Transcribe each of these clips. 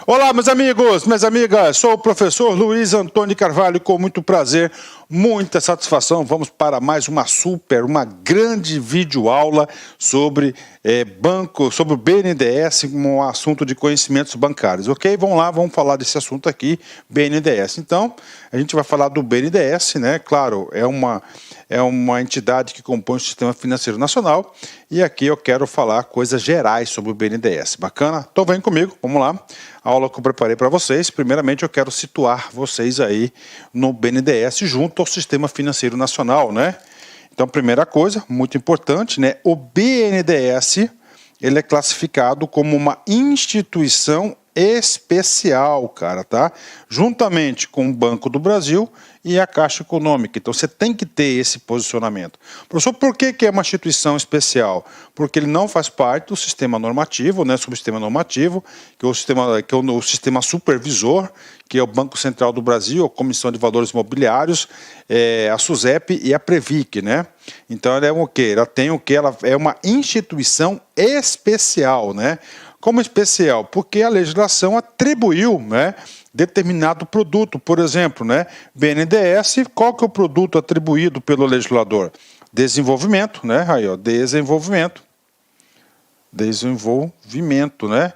Olá, meus amigos, minhas amigas, sou o professor Luiz Antônio Carvalho, com muito prazer, muita satisfação. Vamos para mais uma grande videoaula sobre sobre o BNDES, um assunto de conhecimentos bancários, ok? Vamos lá, vamos falar desse assunto aqui, BNDES. Então, a gente vai falar do BNDES, né? Claro, é uma entidade que compõe o Sistema Financeiro Nacional, e aqui eu quero falar coisas gerais sobre o BNDES. Bacana? Então vem comigo, vamos lá. A aula que eu preparei para vocês, primeiramente eu quero situar vocês aí no BNDES junto ao Sistema Financeiro Nacional, né? Então, primeira coisa, muito importante, né? O BNDES, ele é classificado como uma instituição especial, cara, tá? Juntamente com o Banco do Brasil e a Caixa Econômica. Então, você tem que ter esse posicionamento. Professor, por que é uma instituição especial? Porque ele não faz parte do sistema normativo, né, subsistema normativo, que é o sistema supervisor, que é o Banco Central do Brasil, a Comissão de Valores Mobiliários, a SUSEP e a Previc, né? Então, ela é o quê? Ela é uma instituição especial, né? Como especial? Porque a legislação atribuiu, né, determinado produto. Por exemplo, né, BNDES, qual que é o produto atribuído pelo legislador? Desenvolvimento, né? Aí, ó, desenvolvimento, né?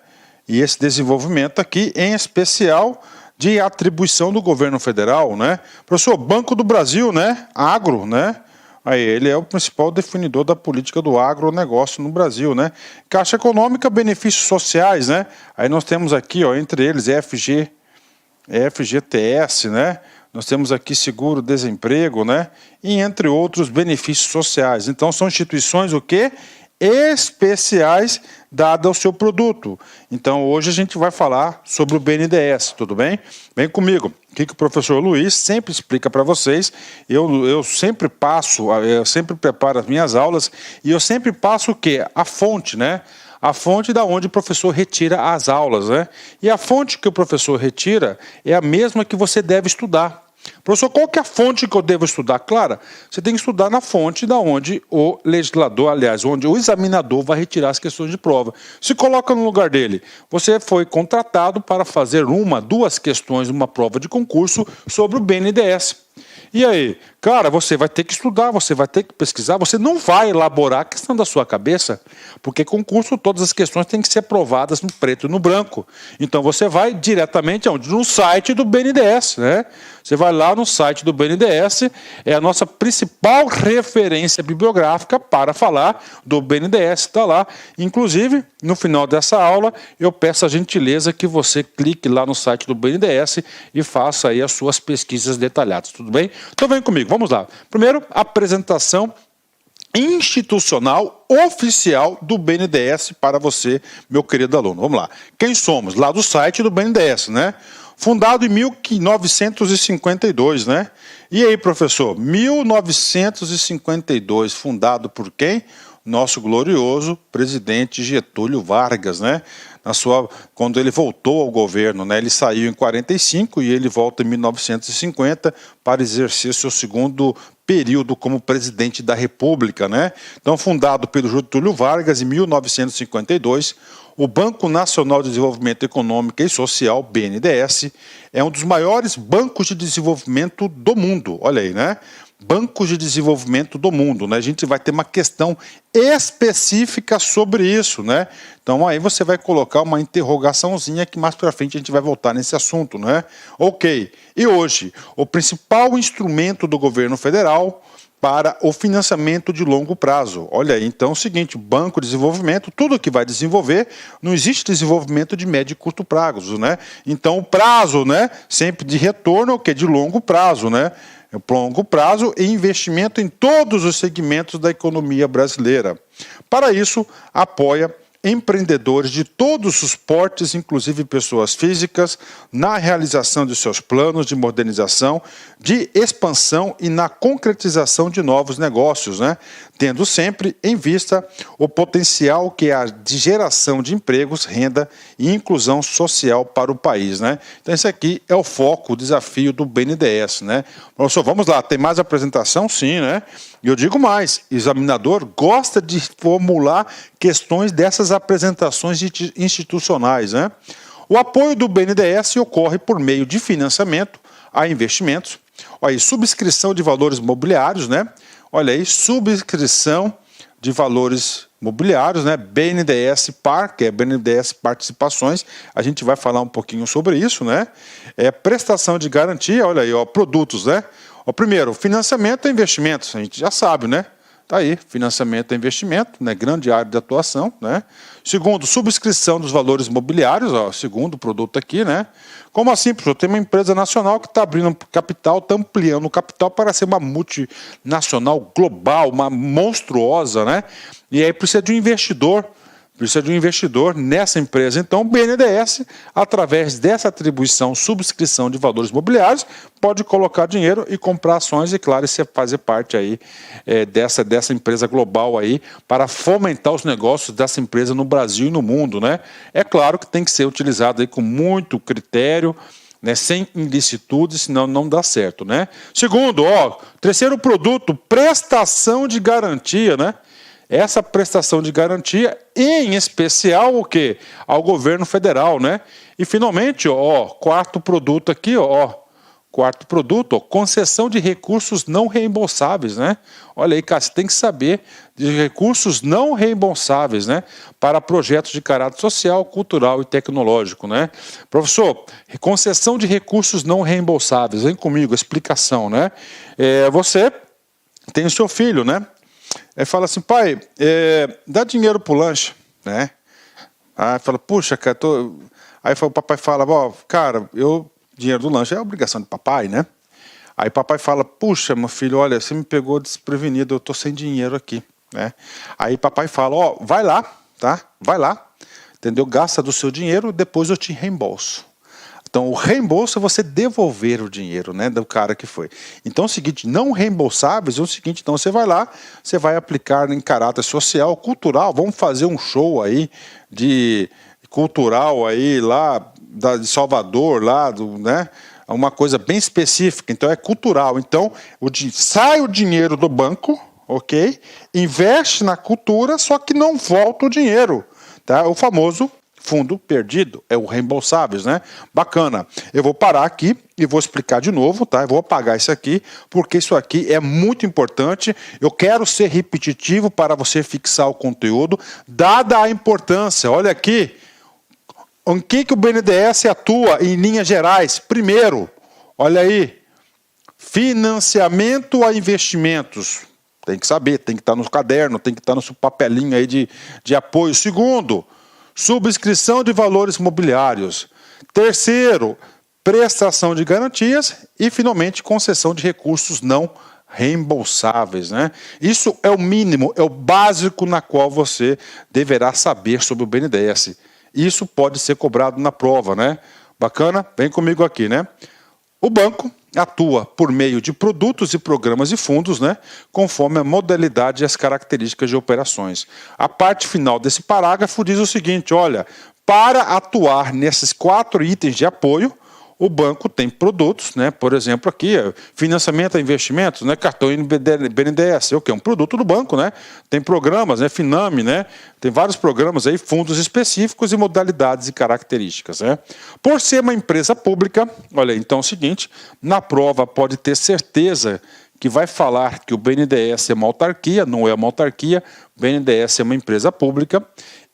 E esse desenvolvimento aqui, em especial, de atribuição do governo federal, né? Professor, Banco do Brasil, né? Agro, né? Aí, ele é o principal definidor da política do agronegócio no Brasil, né? Caixa Econômica, benefícios sociais, né? Aí nós temos aqui, ó, entre eles, FGTS, né? Nós temos aqui seguro-desemprego, né? E entre outros benefícios sociais. Então, são instituições o quê? Especiais dado ao seu produto. Então, hoje a gente vai falar sobre o BNDES, tudo bem? Vem comigo. O que o professor Luiz sempre explica para vocês, eu sempre preparo as minhas aulas e eu sempre passo o quê? A fonte, né? A fonte da onde o professor retira as aulas, né? E a fonte que o professor retira é a mesma que você deve estudar. Professor, qual que é a fonte que eu devo estudar? Claro, você tem que estudar na fonte da onde o legislador, aliás, onde o examinador vai retirar as questões de prova. Se coloca no lugar dele. Você foi contratado para fazer duas questões numa prova de concurso sobre o BNDES. E aí, cara, você vai ter que estudar, você vai ter que pesquisar, você não vai elaborar a questão da sua cabeça, porque concurso, todas as questões têm que ser provadas no preto e no branco. Então você vai diretamente aonde? No site do BNDES, né? Você vai lá no site do BNDES, é a nossa principal referência bibliográfica para falar do BNDES, está lá. Inclusive, no final dessa aula, eu peço a gentileza que você clique lá no site do BNDES e faça aí as suas pesquisas detalhadas, tudo bem? Então vem comigo, vamos lá. Primeiro, apresentação institucional oficial do BNDES para você, meu querido aluno. Vamos lá. Quem somos? Lá do site do BNDES, né? Fundado em 1952, né? E aí, professor? 1952, fundado por quem? Nosso glorioso presidente Getúlio Vargas, né? Quando ele voltou ao governo, né? Ele saiu em 45 e ele volta em 1950 para exercer seu segundo período como presidente da República, né? Então, fundado pelo Getúlio Vargas em 1952, o Banco Nacional de Desenvolvimento Econômico e Social, BNDES, é um dos maiores bancos de desenvolvimento do mundo. Olha aí, né? Bancos de desenvolvimento do mundo, né? A gente vai ter uma questão específica sobre isso, né? Então aí você vai colocar uma interrogaçãozinha que mais para frente a gente vai voltar nesse assunto, né? Ok. E hoje, o principal instrumento do governo federal para o financiamento de longo prazo. Olha aí, então é o seguinte, Banco de Desenvolvimento, tudo que vai desenvolver, não existe desenvolvimento de médio e curto prazo, né? Então o prazo, né, sempre de retorno, que é de longo prazo, né? Longo prazo e investimento em todos os segmentos da economia brasileira. Para isso, apoia empreendedores de todos os portes, inclusive pessoas físicas, na realização de seus planos de modernização, de expansão e na concretização de novos negócios, né? Tendo sempre em vista o potencial que há de geração de empregos, renda e inclusão social para o país, né? Então esse aqui é o foco, o desafio do BNDES, né? Professor, vamos lá, tem mais apresentação? Sim, né? E eu digo mais, o examinador gosta de formular questões dessas apresentações institucionais, né? O apoio do BNDES ocorre por meio de financiamento a investimentos. Olha aí, subscrição de valores mobiliários, né? Olha aí, subscrição de valores mobiliários, né? BNDES Par, que é BNDES Participações, a gente vai falar um pouquinho sobre isso, né? Prestação de garantia, olha aí, ó, produtos, né? Ó, primeiro, financiamento e investimentos, a gente já sabe, né? Tá aí, financiamento e investimento, né? Grande área de atuação, né? Segundo, subscrição dos valores mobiliários, ó, segundo produto aqui, né? Como assim, professor? Tem uma empresa nacional que está abrindo capital, está ampliando o capital para ser uma multinacional global, uma monstruosa, né? E aí precisa de um investidor nessa empresa. Então, o BNDES, através dessa atribuição, subscrição de valores mobiliários, pode colocar dinheiro e comprar ações e, claro, você fazer parte aí dessa empresa global aí para fomentar os negócios dessa empresa no Brasil e no mundo, né? É claro que tem que ser utilizado aí com muito critério, né, sem ilicitude, senão não dá certo, né? Segundo, ó, terceiro produto, prestação de garantia, né? Essa prestação de garantia, em especial o quê? Ao governo federal, né? E finalmente, ó, quarto produto aqui, ó, concessão de recursos não reembolsáveis, né? Olha aí, cara, você tem que saber de recursos não reembolsáveis, né? Para projetos de caráter social, cultural e tecnológico, né? Professor, concessão de recursos não reembolsáveis, vem comigo, explicação, né? Você tem o seu filho, né? Aí fala assim, pai, dá dinheiro pro lanche, né? Aí fala, puxa, cara, Aí o papai fala, ó, cara, dinheiro do lanche é obrigação de papai, né? Aí papai fala, puxa, meu filho, olha, você me pegou desprevenido, eu tô sem dinheiro aqui, né? Aí papai fala, ó, vai lá, tá? Vai lá, entendeu? Gasta do seu dinheiro, depois eu te reembolso. Então, o reembolso é você devolver o dinheiro, né, do cara que foi. Então, é o seguinte, não reembolsáveis é o seguinte, então você vai lá, você vai aplicar em caráter social, cultural, vamos fazer um show aí de cultural aí lá de Salvador, lá né, uma coisa bem específica, então é cultural. Então, sai o dinheiro do banco, ok? Investe na cultura, só que não volta o dinheiro, tá? O famoso fundo perdido, é o reembolsáveis, né? Bacana. Eu vou parar aqui e vou explicar de novo, tá? Eu vou apagar isso aqui, porque isso aqui é muito importante. Eu quero ser repetitivo para você fixar o conteúdo, dada a importância. Olha aqui, em que o BNDES atua em linhas gerais? Primeiro, olha aí, financiamento a investimentos. Tem que saber, tem que estar no caderno, tem que estar no seu papelinho aí de apoio. Segundo, subscrição de valores mobiliários. Terceiro, prestação de garantias. E, finalmente, concessão de recursos não reembolsáveis, né? Isso é o mínimo, é o básico na qual você deverá saber sobre o BNDES. Isso pode ser cobrado na prova, né? Bacana? Vem comigo aqui, né? O banco atua por meio de produtos e programas e fundos, né, conforme a modalidade e as características de operações. A parte final desse parágrafo diz o seguinte, olha, para atuar nesses 4 itens de apoio, o banco tem produtos, né, por exemplo aqui, financiamento a investimentos, né, cartão BNDES, o que é um produto do banco, né, tem programas, né, Finame, né, tem vários programas aí, fundos específicos e modalidades e características, né. Por ser uma empresa pública, olha, então é o seguinte, na prova pode ter certeza que vai falar que o BNDES é uma autarquia, não é uma autarquia, o BNDES é uma empresa pública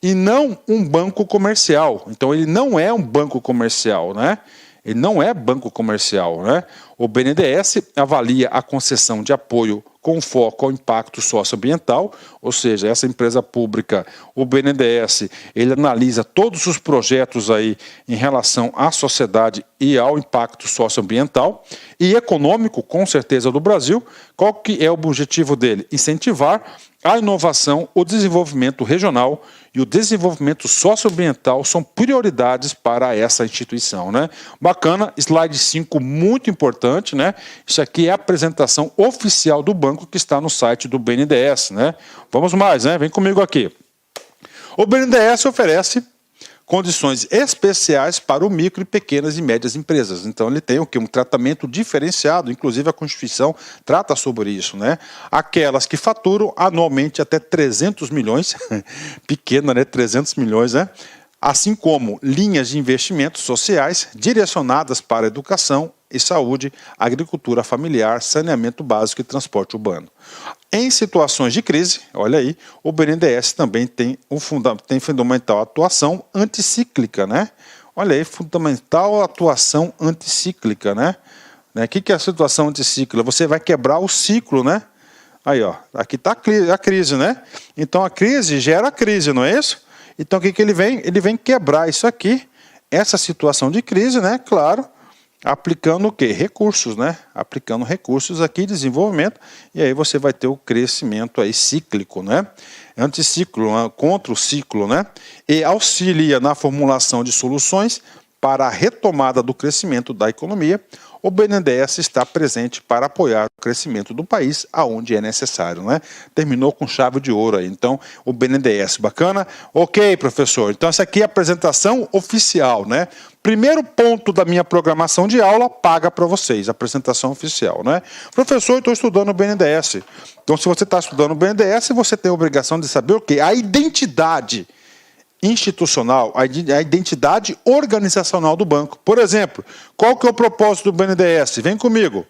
e não um banco comercial. Então ele não é um banco comercial, né? Ele não é banco comercial, né? O BNDES avalia a concessão de apoio com foco ao impacto socioambiental, ou seja, essa empresa pública, o BNDES, ele analisa todos os projetos aí em relação à sociedade e ao impacto socioambiental e econômico, com certeza, do Brasil. Qual que é o objetivo dele? Incentivar a inovação, o desenvolvimento regional e o desenvolvimento socioambiental são prioridades para essa instituição, né? Bacana, slide 5, muito importante, né? Isso aqui é a apresentação oficial do banco que está no site do BNDES, né? Vamos mais, né? Vem comigo aqui. O BNDES oferece condições especiais para o micro e pequenas e médias empresas. Então ele tem o quê? Um tratamento diferenciado, inclusive a Constituição trata sobre isso, né? Aquelas que faturam anualmente até 300 milhões, pequena, né? 300 milhões, né? assim como linhas de investimentos sociais direcionadas para educação e saúde, agricultura familiar, saneamento básico e transporte urbano. Em situações de crise, olha aí, o BNDES também tem fundamental atuação anticíclica, né? Olha aí, fundamental atuação anticíclica, né? O que é a situação anticíclica? Você vai quebrar o ciclo, né? Aí, ó, aqui está a crise, né? Então, a crise gera a crise, não é isso? Então, o que ele vem? Ele vem quebrar isso aqui, essa situação de crise, né? Claro, aplicando o quê? Recursos, né? Aplicando recursos aqui, desenvolvimento, e aí você vai ter o crescimento aí cíclico, né? Anticiclo, contra o ciclo, né? E auxilia na formulação de soluções para a retomada do crescimento da economia. O BNDES está presente para apoiar o crescimento do país aonde é necessário, né? Terminou com chave de ouro aí. Então, o BNDES, bacana? Ok, professor. Então, essa aqui é a apresentação oficial, né? Primeiro ponto da minha programação de aula, paga para vocês, apresentação oficial, né? Professor, eu estou estudando o BNDES. Então, se você está estudando o BNDES, você tem a obrigação de saber o quê? A identidade institucional, a identidade organizacional do banco. Por exemplo, qual que é o propósito do BNDES? Vem comigo.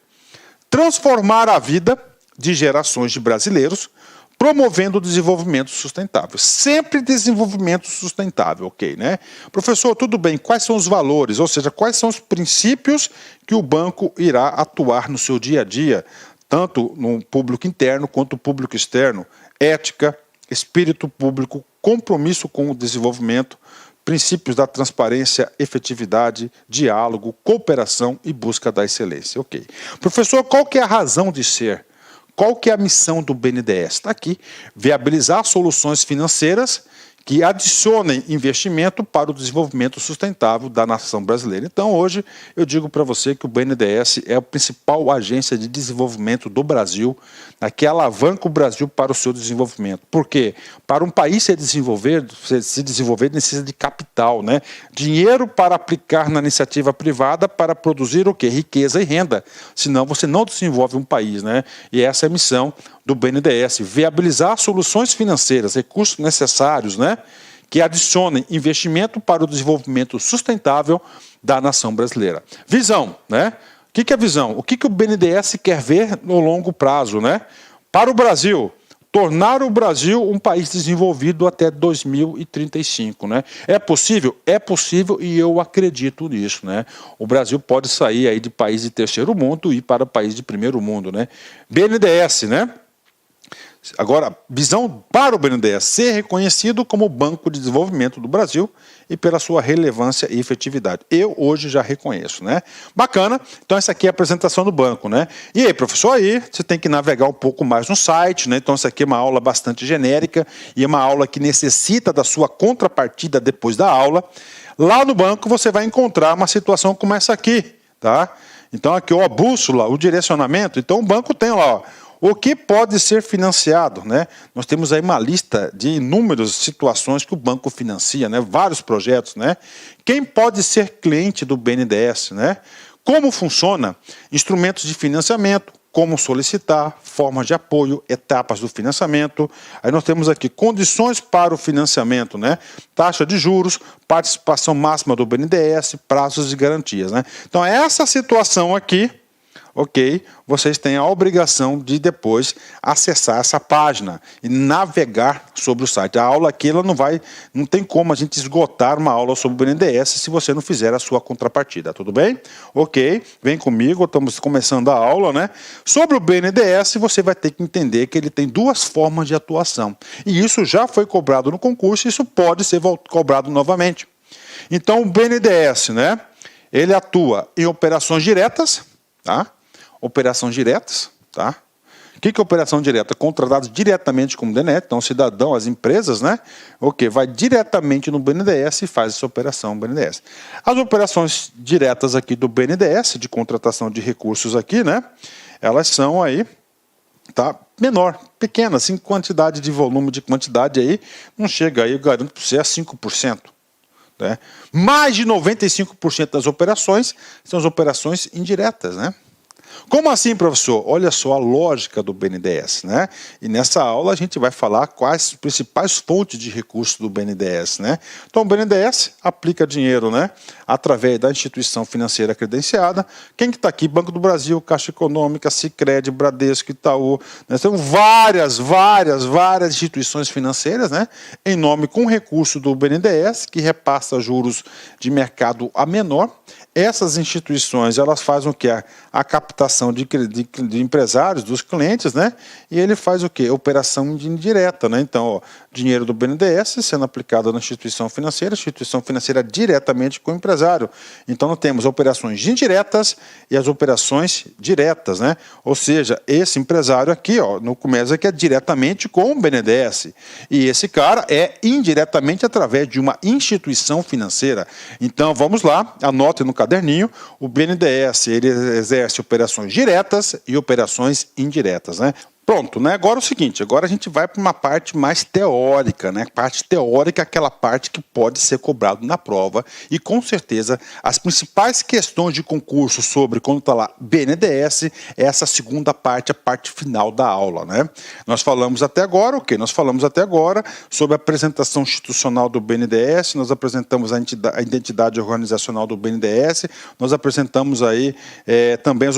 Transformar a vida de gerações de brasileiros, promovendo o desenvolvimento sustentável. Sempre desenvolvimento sustentável, ok, né? Professor, tudo bem, quais são os valores, ou seja, quais são os princípios que o banco irá atuar no seu dia a dia, tanto no público interno quanto no público externo? Ética, espírito público, compromisso com o desenvolvimento, princípios da transparência, efetividade, diálogo, cooperação e busca da excelência. Ok. Professor, qual que é a razão de ser? Qual que é a missão do BNDES? Está aqui, viabilizar soluções financeiras que adicionem investimento para o desenvolvimento sustentável da nação brasileira. Então, hoje, eu digo para você que o BNDES é a principal agência de desenvolvimento do Brasil, que alavanca o Brasil para o seu desenvolvimento. Por quê? Para um país se desenvolver necessita de capital, né? Dinheiro para aplicar na iniciativa privada para produzir o quê? Riqueza e renda. Senão, você não desenvolve um país, né? E essa é a missão do BNDES, viabilizar soluções financeiras, recursos necessários, né, que adicionem investimento para o desenvolvimento sustentável da nação brasileira. Visão, né? O que é visão? O que o BNDES quer ver no longo prazo, né? Para o Brasil, tornar o Brasil um país desenvolvido até 2035, né? É possível? É possível e eu acredito nisso, né? O Brasil pode sair aí de país de terceiro mundo e ir para país de primeiro mundo, né? BNDES, né? Agora, visão para o BNDES, ser reconhecido como Banco de Desenvolvimento do Brasil e pela sua relevância e efetividade. Eu hoje já reconheço, né? Bacana. Então, essa aqui é a apresentação do banco, né? E aí, professor, aí você tem que navegar um pouco mais no site, né? Então, essa aqui é uma aula bastante genérica e é uma aula que necessita da sua contrapartida depois da aula. Lá no banco, você vai encontrar uma situação como essa aqui, tá? Então, aqui, ó, a bússola, o direcionamento. Então, o banco tem lá, ó, o que pode ser financiado, né? Nós temos aí uma lista de inúmeras situações que o banco financia, né? Vários projetos, né? Quem pode ser cliente do BNDES, né? Como funciona? Instrumentos de financiamento, como solicitar, formas de apoio, etapas do financiamento. Aí nós temos aqui condições para o financiamento, né? Taxa de juros, participação máxima do BNDES, prazos e garantias, né? Então, essa situação aqui, ok, vocês têm a obrigação de depois acessar essa página e navegar sobre o site. A aula aqui, ela não tem como a gente esgotar uma aula sobre o BNDES se você não fizer a sua contrapartida, tudo bem? Ok, vem comigo, estamos começando a aula, né? Sobre o BNDES, você vai ter que entender que ele tem duas formas de atuação. E isso já foi cobrado no concurso e isso pode ser cobrado novamente. Então, o BNDES, né? Ele atua em operações diretas, tá? Operações diretas, tá? O que é operação direta? Contratados diretamente com o BNDES, então o cidadão, as empresas, né? Ok, vai diretamente no BNDES e faz essa operação BNDES. As operações diretas aqui do BNDES, de contratação de recursos aqui, né? Elas são aí, tá? Menor, pequenas, em quantidade de volume, de quantidade aí, não chega aí, eu garanto para você, a 5%. Né? Mais de 95% das operações são as operações indiretas, né? Como assim, professor? Olha só a lógica do BNDES, né? E nessa aula a gente vai falar quais as principais fontes de recursos do BNDES, né? Então o BNDES aplica dinheiro, né, através da instituição financeira credenciada. Quem que está aqui? Banco do Brasil, Caixa Econômica, Sicredi, Bradesco, Itaú. Nós temos várias instituições financeiras, né, em nome com recurso do BNDES, que repassa juros de mercado a menor. Essas instituições, elas fazem o quê? A captação de empresários, dos clientes, né? E ele faz o quê? Operação indireta, né? Então, ó, dinheiro do BNDES sendo aplicado na instituição financeira diretamente com o empresário. Então, nós temos operações indiretas e as operações diretas, né? Ou seja, esse empresário aqui, ó, no começo aqui é diretamente com o BNDES. E esse cara é indiretamente através de uma instituição financeira. Então, vamos lá, anote no caderninho, o BNDES, ele exerce operações diretas e operações indiretas, né? Pronto, né? Agora é o seguinte, agora a gente vai para uma parte mais teórica, né? Parte teórica é aquela parte que pode ser cobrado na prova e com certeza as principais questões de concurso sobre quando está lá BNDES é essa segunda parte, a parte final da aula, né? Nós falamos até agora o quê? Nós falamos até agora sobre a apresentação institucional do BNDES, nós apresentamos a identidade organizacional do BNDES, nós apresentamos aí também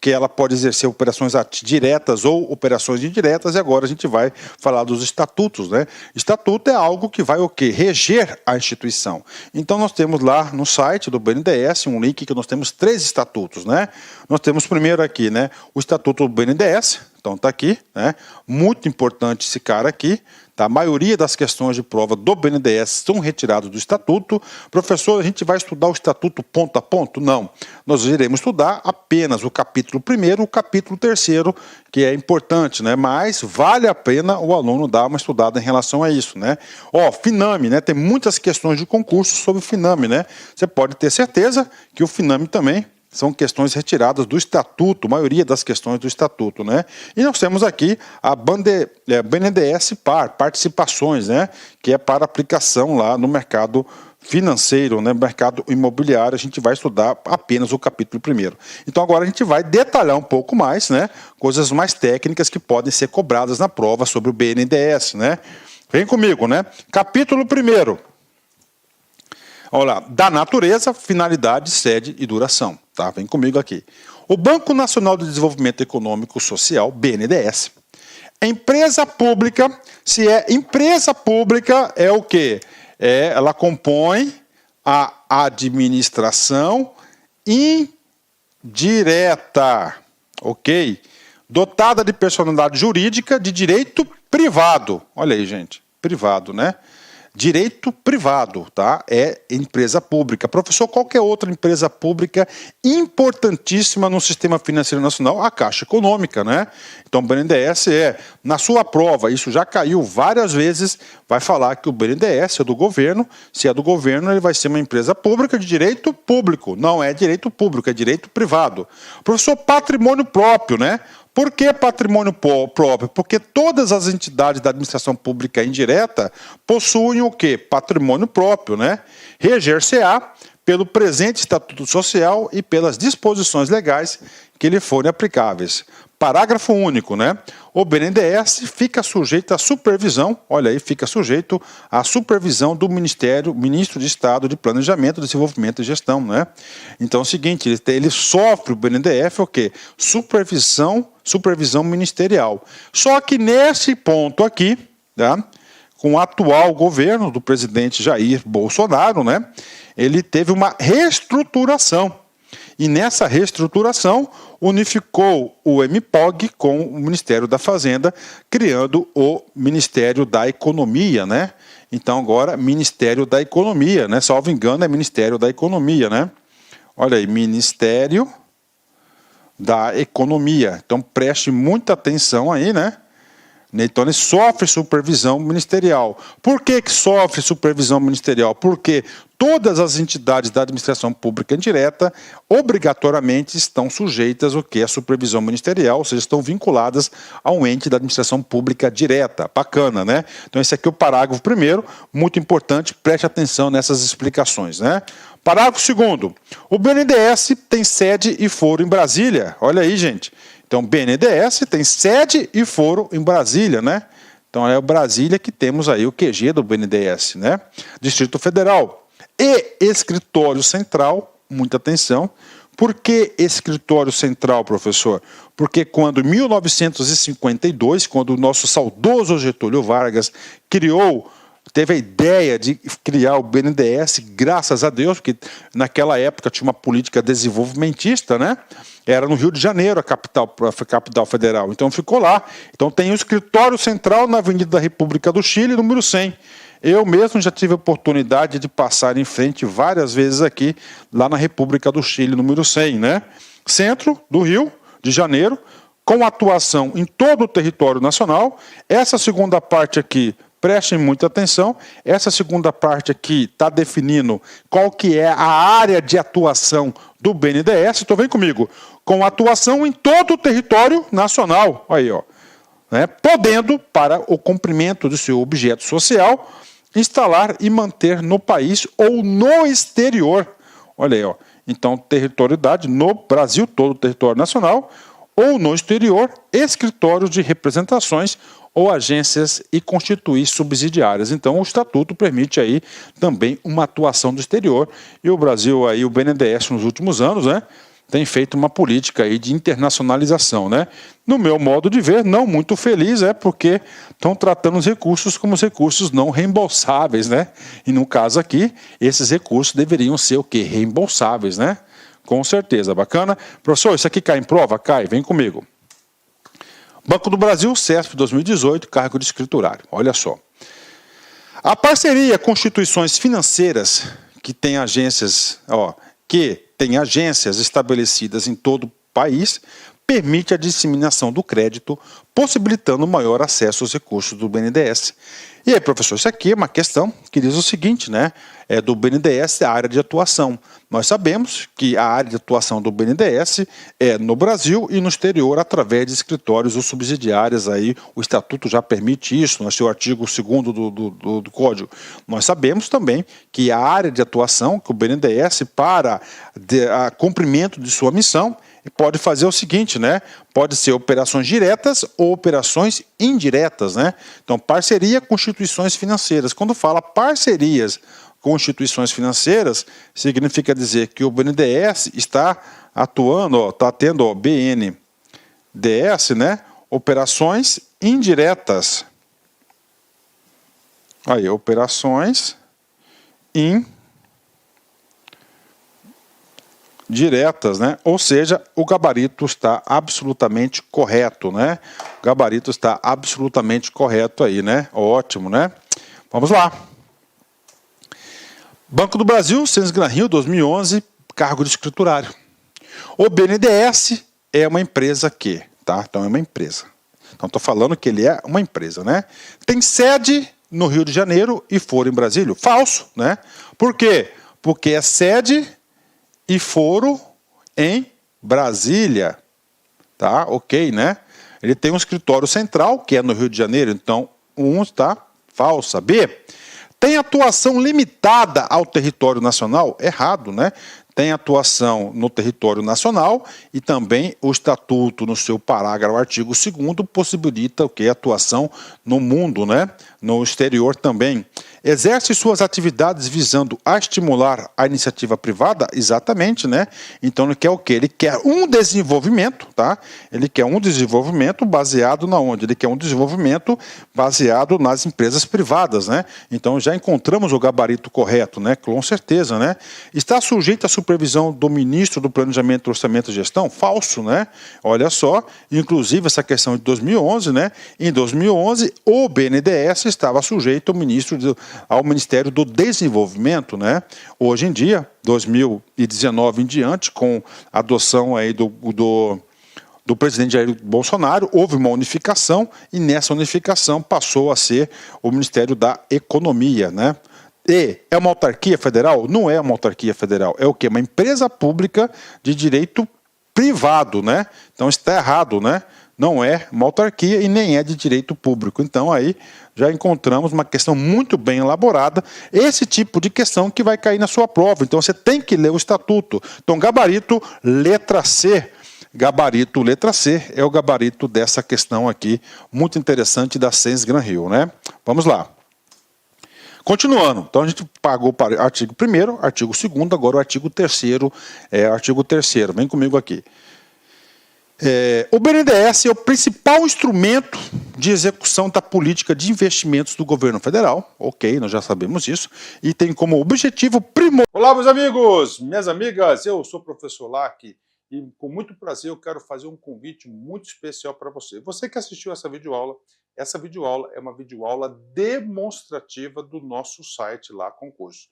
que ela pode exercer operações diretas ou operações indiretas, e agora a gente vai falar dos estatutos, né? Estatuto é algo que vai o quê? Reger a instituição. Então nós temos lá no site do BNDES um link que nós temos 3 estatutos, né? Nós temos primeiro aqui, né, o estatuto do BNDES, então está aqui, né? Muito importante esse cara aqui. Tá? A maioria das questões de prova do BNDES são retiradas do estatuto. Professor, a gente vai estudar o estatuto ponto a ponto? Não. Nós iremos estudar apenas o capítulo 1º, o capítulo 3º, que é importante, né? Mas vale a pena o aluno dar uma estudada em relação a isso, né? Ó, FINAME, né? Tem muitas questões de concurso sobre o FINAME, né? Você pode ter certeza que o FINAME também são questões retiradas do estatuto, a maioria das questões do estatuto, né? E nós temos aqui a BNDES Par, participações, né? Que é para aplicação lá no mercado financeiro, né? Mercado imobiliário. A gente vai estudar apenas o capítulo 1º. Então agora a gente vai detalhar um pouco mais, né? Coisas mais técnicas que podem ser cobradas na prova sobre o BNDES, né? Vem comigo, né? Capítulo 1º. Olha lá, da natureza, finalidade, sede e duração. Tá? Vem comigo aqui. O Banco Nacional de Desenvolvimento Econômico e Social, BNDES, é empresa pública. Se é empresa pública, é o quê? Ela compõe a administração indireta, ok? Dotada de personalidade jurídica de direito privado. Olha aí, gente, privado, né? Direito privado, tá? É empresa pública. Professor, qual que é outra empresa pública importantíssima no sistema financeiro nacional? A Caixa Econômica, né? Então, o BNDES na sua prova, isso já caiu várias vezes, vai falar que o BNDES é do governo. Se é do governo, ele vai ser uma empresa pública de direito público. Não é direito público, é direito privado. Professor, patrimônio próprio, né? Por que patrimônio próprio? Porque todas as entidades da administração pública indireta possuem o quê? Patrimônio próprio, né? Reger-se-á pelo presente Estatuto Social e pelas disposições legais que lhe forem aplicáveis. Parágrafo único, né? O BNDES fica sujeito à supervisão, olha aí, fica sujeito à supervisão do Ministro de Estado de Planejamento, Desenvolvimento e Gestão, né? Então é o seguinte, ele sofre, o BNDES, o quê? Supervisão ministerial. Só que nesse ponto aqui, tá? Com o atual governo do presidente Jair Bolsonaro, né? Ele teve uma reestruturação. E nessa reestruturação, unificou o MPOG com o Ministério da Fazenda, criando o Ministério da Economia, né? Então agora, Ministério da Economia, né? Salvo engano, é Ministério da Economia, né? Olha aí, Ministério da Economia. Então preste muita atenção aí, né? Então ele sofre supervisão ministerial. Por que sofre supervisão ministerial? Porque todas as entidades da administração pública indireta obrigatoriamente estão sujeitas ao que é supervisão ministerial, ou seja, estão vinculadas a um ente da administração pública direta. Bacana, né? Então esse aqui é o parágrafo primeiro, muito importante, preste atenção nessas explicações, né? Parágrafo segundo, o BNDES tem sede e foro em Brasília. Olha aí, gente. Então, o BNDES tem sede e foro em Brasília, né? Então, é o Brasília que temos aí o QG do BNDES, né? Distrito Federal e Escritório Central, muita atenção. Por que Escritório Central, professor? Porque quando, em 1952, quando o nosso saudoso Getúlio Vargas teve a ideia de criar o BNDES, graças a Deus, porque naquela época tinha uma política desenvolvimentista, né? Era no Rio de Janeiro a capital federal, então ficou lá. Então tem o escritório central na Avenida da República do Chile, número 100. Eu mesmo já tive a oportunidade de passar em frente várias vezes aqui, lá na República do Chile, número 100, né? Centro do Rio de Janeiro, com atuação em todo o território nacional. Essa segunda parte aqui, prestem muita atenção, essa segunda parte aqui está definindo qual que é a área de atuação do BNDES, então vem comigo, com atuação em todo o território nacional, aí, ó, né, podendo, para o cumprimento do seu objeto social, instalar e manter no país ou no exterior, olha aí, ó, então territorialidade no Brasil, todo o território nacional, ou no exterior, escritórios de representações ou agências e constituir subsidiárias. Então, o Estatuto permite aí também uma atuação do exterior. E o Brasil, aí, o BNDES, nos últimos anos, né, tem feito uma política aí de internacionalização, né? No meu modo de ver, não muito feliz, porque estão tratando os recursos como os recursos não reembolsáveis, né? E no caso aqui, esses recursos deveriam ser o quê? Reembolsáveis, né? Com certeza, bacana. Professor, isso aqui cai em prova? Cai, vem comigo. Banco do Brasil, CESP 2018, cargo de escriturário. Olha só. A parceria com instituições financeiras que têm agências estabelecidas em todo o país permite a disseminação do crédito, possibilitando maior acesso aos recursos do BNDES. E aí, professor, isso aqui é uma questão que diz o seguinte, né? É do BNDES, a área de atuação. Nós sabemos que a área de atuação do BNDES é no Brasil e no exterior, através de escritórios ou subsidiárias. Aí, o Estatuto já permite isso, no seu artigo 2º do Código. Nós sabemos também que a área de atuação, que o BNDES, para cumprimento de sua missão, pode fazer o seguinte, né? Pode ser operações diretas ou operações indiretas, né? Então, parceria com instituições financeiras. Quando fala parcerias com instituições financeiras, significa dizer que o BNDES está atuando, está tendo BNDES, né? Operações indiretas. Aí, operações indiretas, né? Ou seja, o gabarito está absolutamente correto, né? O gabarito está absolutamente correto aí, né? Ótimo, né? Vamos lá. Banco do Brasil, Census Gran Rio, 2011, cargo de escriturário. O BNDES é uma empresa que, tá? Então é uma empresa. Então estou falando que ele é uma empresa, né? Tem sede no Rio de Janeiro e foro em Brasília. Falso, né? Por quê? Porque é sede e foro em Brasília, tá? Ok, né? Ele tem um escritório central, que é no Rio de Janeiro, então, está falsa. B, tem atuação limitada ao território nacional? Errado, né? Tem atuação no território nacional e também o Estatuto, no seu parágrafo, artigo 2º, possibilita o que? Atuação no mundo, né? No exterior também. Exerce suas atividades visando a estimular a iniciativa privada? Exatamente, né? Então ele quer o quê? Ele quer um desenvolvimento, tá? Ele quer um desenvolvimento baseado na onde? Ele quer um desenvolvimento baseado nas empresas privadas, né? Então já encontramos o gabarito correto, né? Com certeza, né? Está sujeito à supervisão do ministro do Planejamento, Orçamento e Gestão? Falso, né? Olha só, inclusive essa questão de 2011, né? Em 2011, o BNDES estava sujeito ao Ministério do Desenvolvimento, né? Hoje em dia, 2019 em diante, com a adoção aí do presidente Jair Bolsonaro, houve uma unificação e nessa unificação passou a ser o Ministério da Economia, né? E é uma autarquia federal? Não é uma autarquia federal. É o quê? Uma empresa pública de direito privado, né? Então está errado, né? Não é uma autarquia e nem é de direito público. Então aí já encontramos uma questão muito bem elaborada, esse tipo de questão que vai cair na sua prova. Então você tem que ler o estatuto. Então gabarito letra C. Gabarito letra C é o gabarito dessa questão aqui, muito interessante da Sens Gran Rio, né? Vamos lá. Continuando, então a gente pagou para o artigo 1º, artigo 2º, agora o artigo 3º, vem comigo aqui. O BNDES é o principal instrumento de execução da política de investimentos do governo federal, ok, nós já sabemos isso, e tem como objetivo primordial... Olá, meus amigos, minhas amigas, eu sou o professor Lac, e com muito prazer eu quero fazer um convite muito especial para você. Você que assistiu essa videoaula é uma videoaula demonstrativa do nosso site lá, Concurso.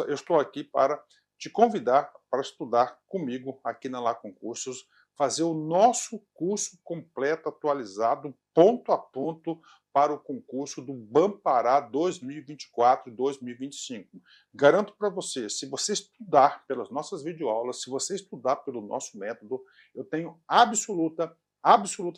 Eu estou aqui para te convidar para estudar comigo aqui na Lá Concursos, fazer o nosso curso completo, atualizado, ponto a ponto, para o concurso do Bampará 2024 e 2025. Garanto para você, se você estudar pelas nossas videoaulas, se você estudar pelo nosso método, eu tenho absoluta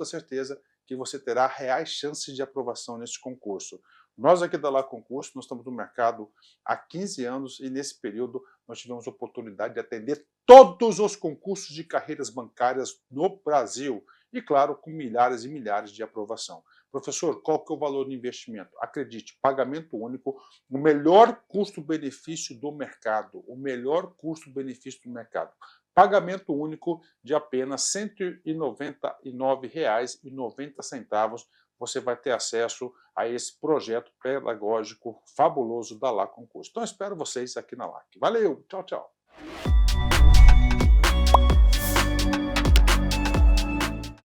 certeza que você terá reais chances de aprovação nesse concurso. Nós aqui da Lá Concurso, nós estamos no mercado há 15 anos e nesse período nós tivemos a oportunidade de atender todos os concursos de carreiras bancárias no Brasil e, claro, com milhares e milhares de aprovação. Professor, qual que é o valor do investimento? Acredite, pagamento único, o melhor custo-benefício do mercado, o melhor custo-benefício do mercado. Pagamento único de apenas R$ 199,90. Você vai ter acesso a esse projeto pedagógico fabuloso da Lá Concurso. Então, espero vocês aqui na LAC. Valeu, tchau, tchau.